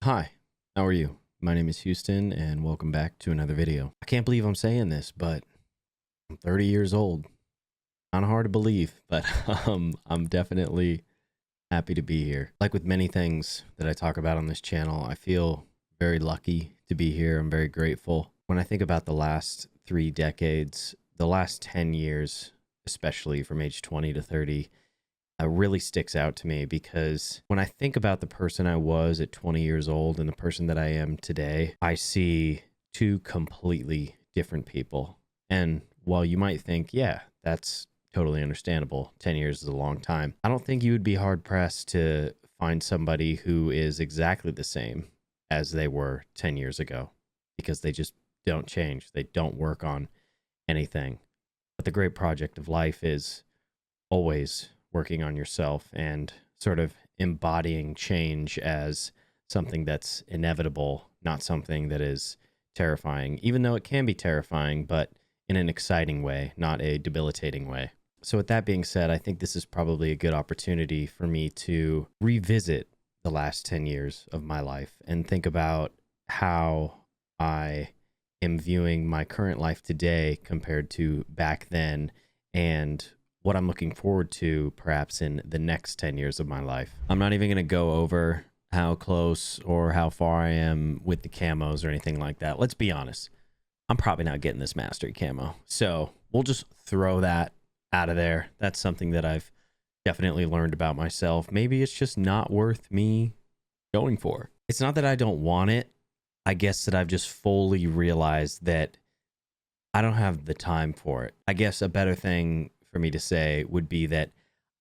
Hi, how are you? My name is Houston and welcome back to another video. I can't believe I'm saying this, but I'm 30 years old. Kind of hard to believe, but I'm definitely happy to be here. Like with many things that I talk about on this channel, I feel very lucky to be here. I'm very grateful. When I think about the last 3 decades, the last 10 years, especially from age 20 to 30, really sticks out to me because when I think about the person I was at 20 years old and the person that I am today, I see two completely different people. And while you might think, yeah, that's totally understandable, 10 years is a long time, I don't think you would be hard pressed to find somebody who is exactly the same as they were 10 years ago, because they just don't change. They don't work on anything. But the great project of life is always working on yourself and sort of embodying change as something that's inevitable, not something that is terrifying, even though it can be terrifying, but in an exciting way, not a debilitating way. So with that being said, I think this is probably a good opportunity for me to revisit the last 10 years of my life and think about how I am viewing my current life today compared to back then, and what I'm looking forward to perhaps in the next 10 years of my life. I'm not even going to go over how close or how far I am with the camos or anything like that. Let's be honest. I'm probably not getting this mastery camo. So we'll just throw that out of there. That's something that I've definitely learned about myself. Maybe it's just not worth me going for. It's not that I don't want it. I guess that I've just fully realized that I don't have the time for it. I guess a better thing for me to say would be that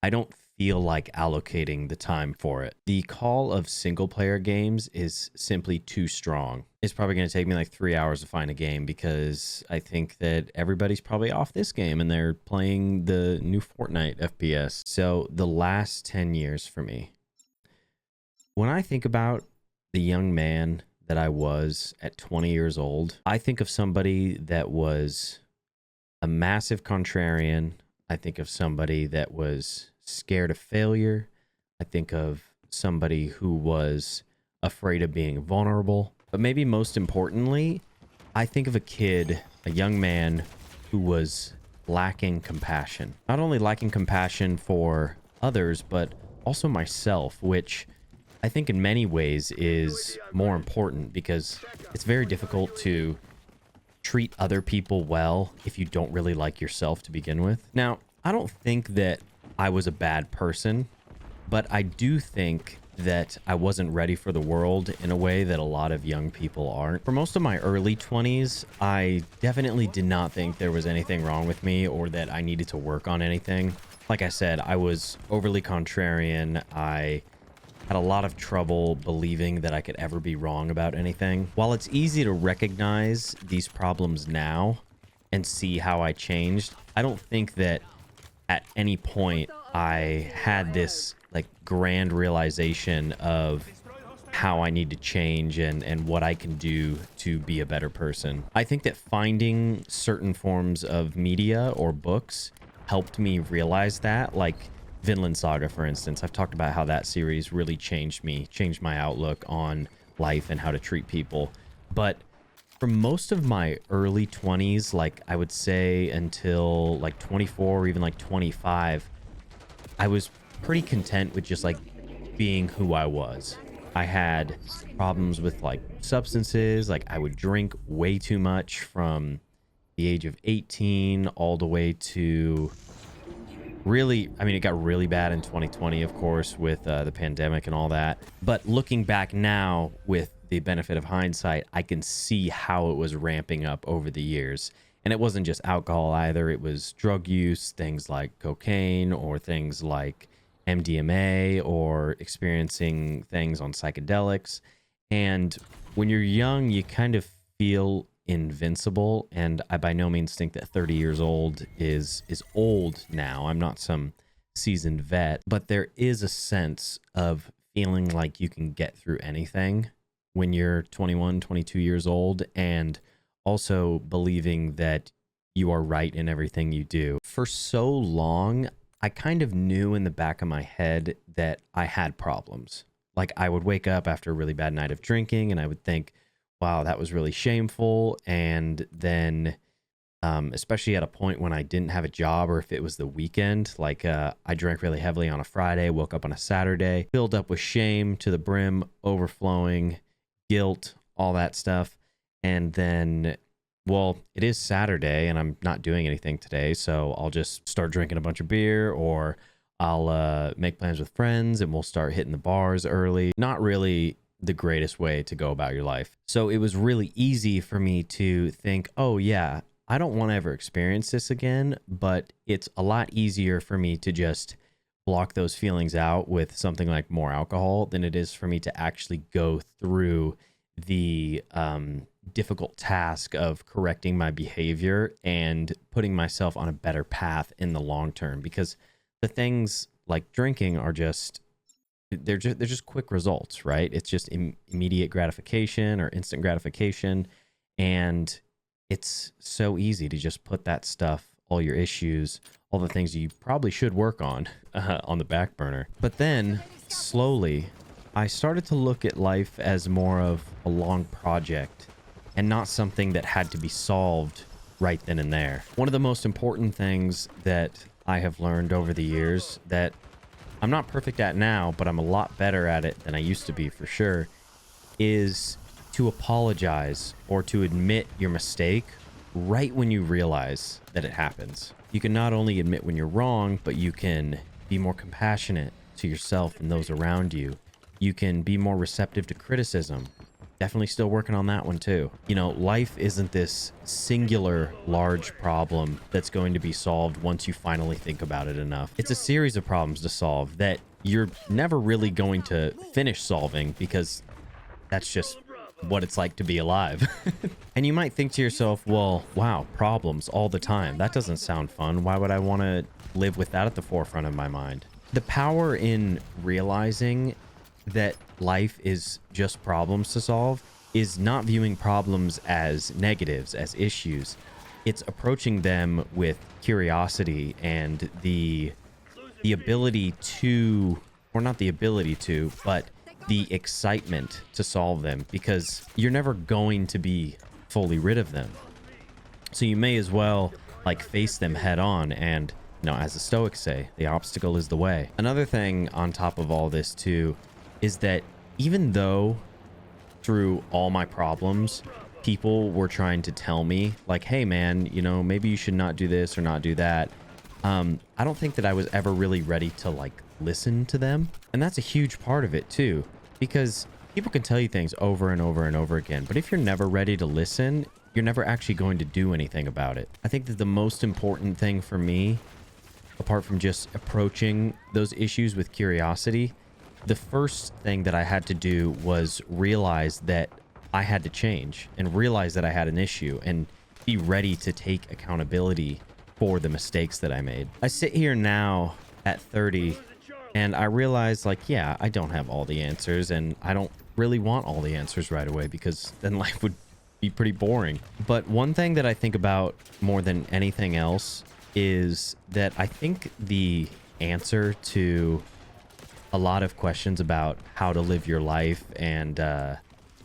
I don't feel like allocating the time for it. The call of single player games is simply too strong. It's probably going to take me like 3 hours to find a game because I think that everybody's probably off this game and they're playing the new Fortnite FPS. So the last 10 years for me, when I think about the young man that I was at 20 years old, I think of somebody that was a massive contrarian. I think of somebody that was scared of failure. I think of somebody who was afraid of being vulnerable. But maybe most importantly, I think of a kid, a young man who was lacking compassion. Not only lacking compassion for others, but also myself, which I think in many ways is more important because it's very difficult to treat other people well if you don't really like yourself to begin with. Now, I don't think that I was a bad person, but I do think that I wasn't ready for the world in a way that a lot of young people aren't. For most of my early 20s, I definitely did not think there was anything wrong with me or that I needed to work on anything. Like I said, I was overly contrarian. I had a lot of trouble believing that I could ever be wrong about anything. While it's easy to recognize these problems now and see how I changed, I don't think that at any point I had this like grand realization of how I need to change and what I can do to be a better person. I think that finding certain forms of media or books helped me realize that, like Vinland Saga, for instance. I've talked about how that series really changed me, changed my outlook on life and how to treat people. But for most of my early 20s, like I would say until like 24 or even like 25, I was pretty content with just like being who I was. I had problems with like substances. Like I would drink way too much from the age of 18 all the way to really, I mean, it got really bad in 2020, of course, with the pandemic and all that. But looking back now with the benefit of hindsight, I can see how it was ramping up over the years. And it wasn't just alcohol either. It was drug use, things like cocaine or things like MDMA or experiencing things on psychedelics. And when you're young, you kind of feel invincible, and I by no means think that 30 years old is old now. I'm not some seasoned vet, but there is a sense of feeling like you can get through anything when you're 21, 22 years old, and also believing that you are right in everything you do. For so long, I kind of knew in the back of my head that I had problems. like I would wake up after a really bad night of drinking and I would think, wow, that was really shameful. And then, especially at a point when I didn't have a job or if it was the weekend, like I drank really heavily on a Friday, woke up on a Saturday, filled up with shame to the brim, overflowing, guilt, all that stuff. And then, well, it is Saturday and I'm not doing anything today, so I'll just start drinking a bunch of beer, or I'll make plans with friends and we'll start hitting the bars early. Not really the greatest way to go about your life. So it was really easy for me to think, oh yeah, I don't want to ever experience this again, but it's a lot easier for me to just block those feelings out with something like more alcohol than it is for me to actually go through the difficult task of correcting my behavior and putting myself on a better path in the long term. Because the things like drinking are just they're just quick results, right? It's just immediate gratification or instant gratification, and it's so easy to just put that stuff, all your issues, all the things you probably should work on the back burner. But then slowly I started to look at life as more of a long project and not something that had to be solved right then and there. One of the most important things that I have learned over the years, that I'm not perfect at now, but I'm a lot better at it than I used to be for sure, is to apologize or to admit your mistake right when you realize that it happens. You can not only admit when you're wrong, but you can be more compassionate to yourself and those around you. You can be more receptive to criticism. Definitely still working on that one too. You know, life isn't this singular large problem that's going to be solved once you finally think about it enough. It's a series of problems to solve that you're never really going to finish solving, because that's just what it's like to be alive. And you might think to yourself, well, wow, problems all the time. That doesn't sound fun. Why would I want to live with that at the forefront of my mind? The power in realizing that life is just problems to solve is not viewing problems as negatives, as issues. It's approaching them with curiosity and the ability to, or not the ability to, but the excitement to solve them, because you're never going to be fully rid of them. So you may as well like face them head on, and you know, as the Stoics say, the obstacle is the way. Another thing on top of all this too is that even though through all my problems people were trying to tell me like, hey man, you know, maybe you should not do this or not do that, I don't think that I was ever really ready to like listen to them. And that's a huge part of it too, because people can tell you things over and over and over again, but if you're never ready to listen, you're never actually going to do anything about it. I think that the most important thing for me, apart from just approaching those issues with curiosity, the first thing that I had to do was realize that I had to change, and realize that I had an issue, and be ready to take accountability for the mistakes that I made. I sit here now at 30 and I realize, like, yeah, I don't have all the answers, and I don't really want all the answers right away, because then life would be pretty boring. But one thing that I think about more than anything else is that I think the answer to a lot of questions about how to live your life and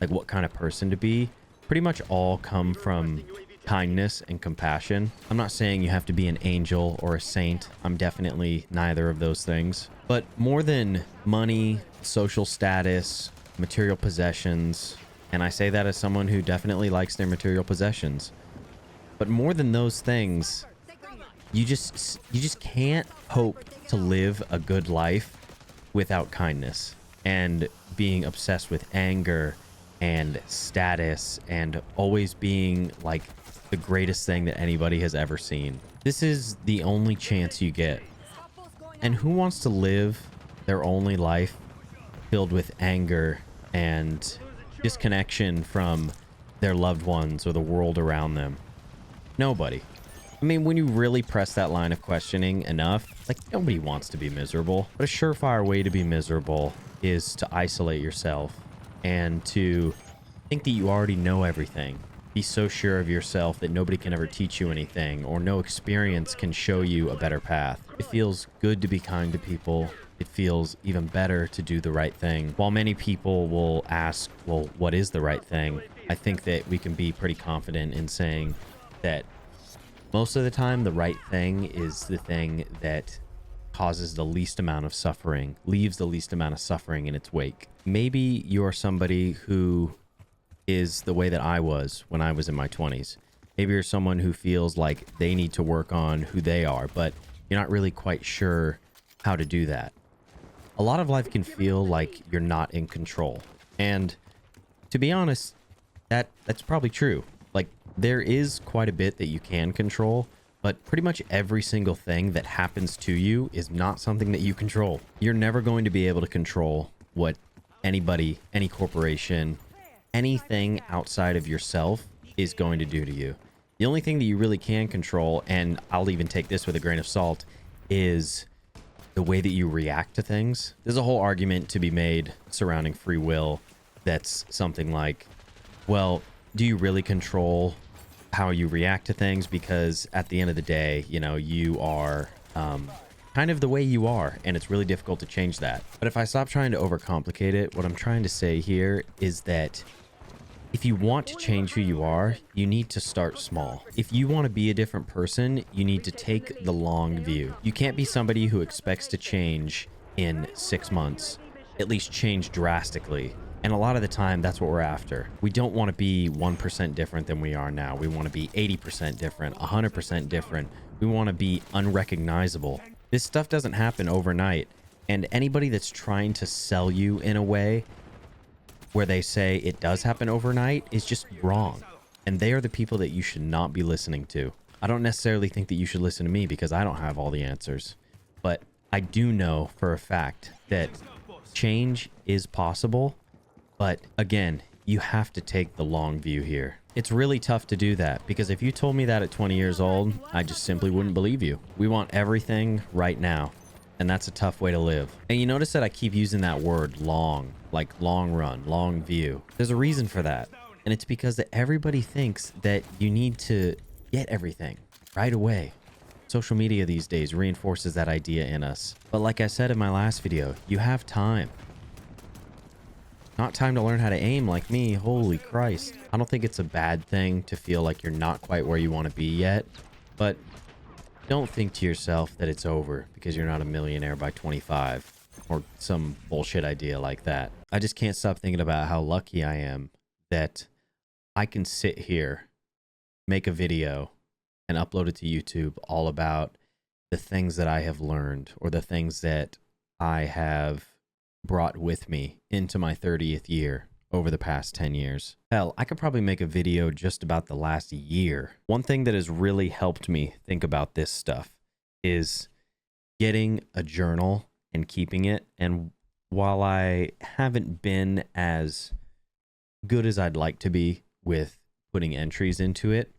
like what kind of person to be pretty much all come from kindness and compassion. I'm not saying you have to be an angel or a saint. I'm definitely neither of those things. But more than money, social status, material possessions, and I say that as someone who definitely likes their material possessions, but more than those things, you just can't hope to live a good life without kindness and being obsessed with anger and status and always being like the greatest thing that anybody has ever seen. This is the only chance you get. And who wants to live their only life filled with anger and disconnection from their loved ones or the world around them? Nobody. I mean, when you really press that line of questioning enough, like, nobody wants to be miserable. But a surefire way to be miserable is to isolate yourself and to think that you already know everything. Be so sure of yourself that nobody can ever teach you anything, or no experience can show you a better path. It feels good to be kind to people. it feels even better to do the right thing. While many people will ask, well, what is the right thing? I think that we can be pretty confident in saying that most of the time, the right thing is the thing that causes the least amount of suffering, leaves the least amount of suffering in its wake. Maybe you're somebody who is the way that I was when I was in my 20s. Maybe you're someone who feels like they need to work on who they are, but you're not really quite sure how to do that. A lot of life can feel like you're not in control. And to be honest, that's probably true. Like, there is quite a bit that you can control, but pretty much every single thing that happens to you is not something that you control. You're never going to be able to control what anybody, any corporation, anything outside of yourself is going to do to you. The only thing that you really can control, and I'll even take this with a grain of salt, is the way that you react to things. There's a whole argument to be made surrounding free will that's something like, well, do you really control how you react to things? Because at the end of the day, you know, you are kind of the way you are, and it's really difficult to change that. But if I stop trying to overcomplicate it, what I'm trying to say here is that if you want to change who you are, you need to start small. If you want to be a different person, you need to take the long view. You can't be somebody who expects to change in 6 months, at least change drastically. And a lot of the time, that's what we're after. We don't want to be 1% different than we are now. We want to be 80% different, 100% different. We want to be unrecognizable. This stuff doesn't happen overnight. And anybody that's trying to sell you in a way where they say it does happen overnight is just wrong. And they are the people that you should not be listening to. I don't necessarily think that you should listen to me because I don't have all the answers. But I do know for a fact that change is possible. But again, you have to take the long view here. It's really tough to do that because if you told me that at 20 years old, I just simply wouldn't believe you. We want everything right now. And that's a tough way to live. And you notice that I keep using that word long, like long run, long view. There's a reason for that. And it's because that everybody thinks that you need to get everything right away. Social media these days reinforces that idea in us. But like I said in my last video, you have time. Not time to learn how to aim like me. Holy Christ. I don't think it's a bad thing to feel like you're not quite where you want to be yet. But don't think to yourself that it's over because you're not a millionaire by 25 or some bullshit idea like that. I just can't stop thinking about how lucky I am that I can sit here, make a video, and upload it to YouTube all about the things that I have learned or the things that I have brought with me into my 30th year over the past 10 years. Hell, I could probably make a video just about the last year. One thing that has really helped me think about this stuff is getting a journal and keeping it. And while I haven't been as good as I'd like to be with putting entries into it,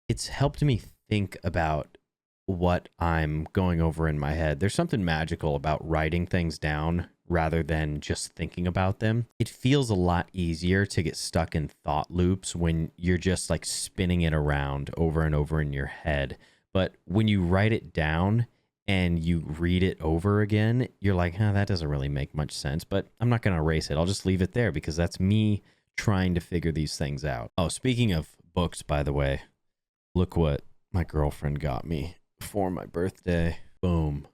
it's helped me think about what I'm going over in my head. There's something magical about writing things down rather than just thinking about them. It feels a lot easier to get stuck in thought loops when you're just like spinning it around over and over in your head. But when you write it down and you read it over again, you're like, that doesn't really make much sense, but I'm not going to erase it. I'll just leave it there because that's me trying to figure these things out. Oh, speaking of books, by the way, look what my girlfriend got me for my birthday. Boom.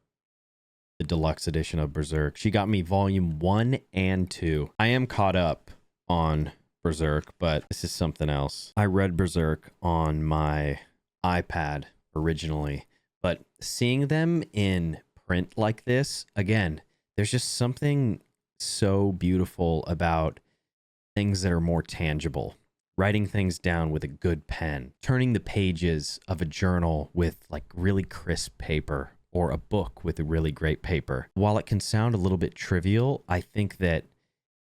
The deluxe edition of Berserk. She got me volume 1 and 2. I am caught up on Berserk, but this is something else. I read Berserk on my iPad originally, but seeing them in print like this, again, there's just something so beautiful about things that are more tangible. Writing things down with a good pen, turning the pages of a journal with like really crisp paper, or a book with a really great paper. While it can sound a little bit trivial, I think that,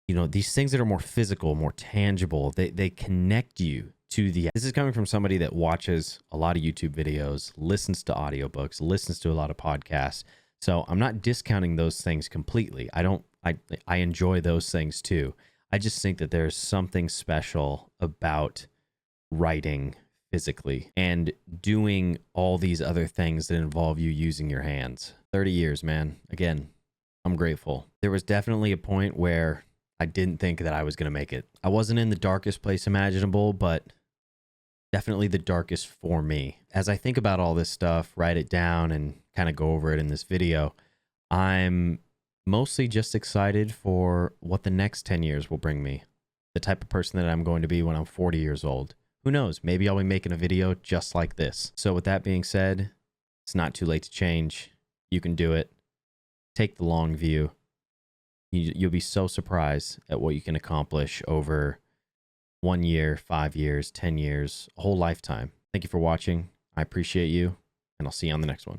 you know, these things that are more physical, more tangible, they connect you to the... This is coming from somebody that watches a lot of YouTube videos, listens to audiobooks, listens to a lot of podcasts. So I'm not discounting those things completely. I enjoy those things too. I just think that there's something special about writing physically and doing all these other things that involve you using your hands. 30 years, man. Again, I'm grateful. There was definitely a point where I didn't think that I was going to make it. I wasn't in the darkest place imaginable, but definitely the darkest for me. As I think about all this stuff, write it down, and kind of go over it in this video, I'm mostly just excited for what the next 10 years will bring me. The type of person that I'm going to be when I'm 40 years old. Who knows? Maybe I'll be making a video just like this. So with that being said, it's not too late to change. You can do it. Take the long view. You'll be so surprised at what you can accomplish over 1 year, 5 years, 10 years, a whole lifetime. Thank you for watching. I appreciate you, and I'll see you on the next one.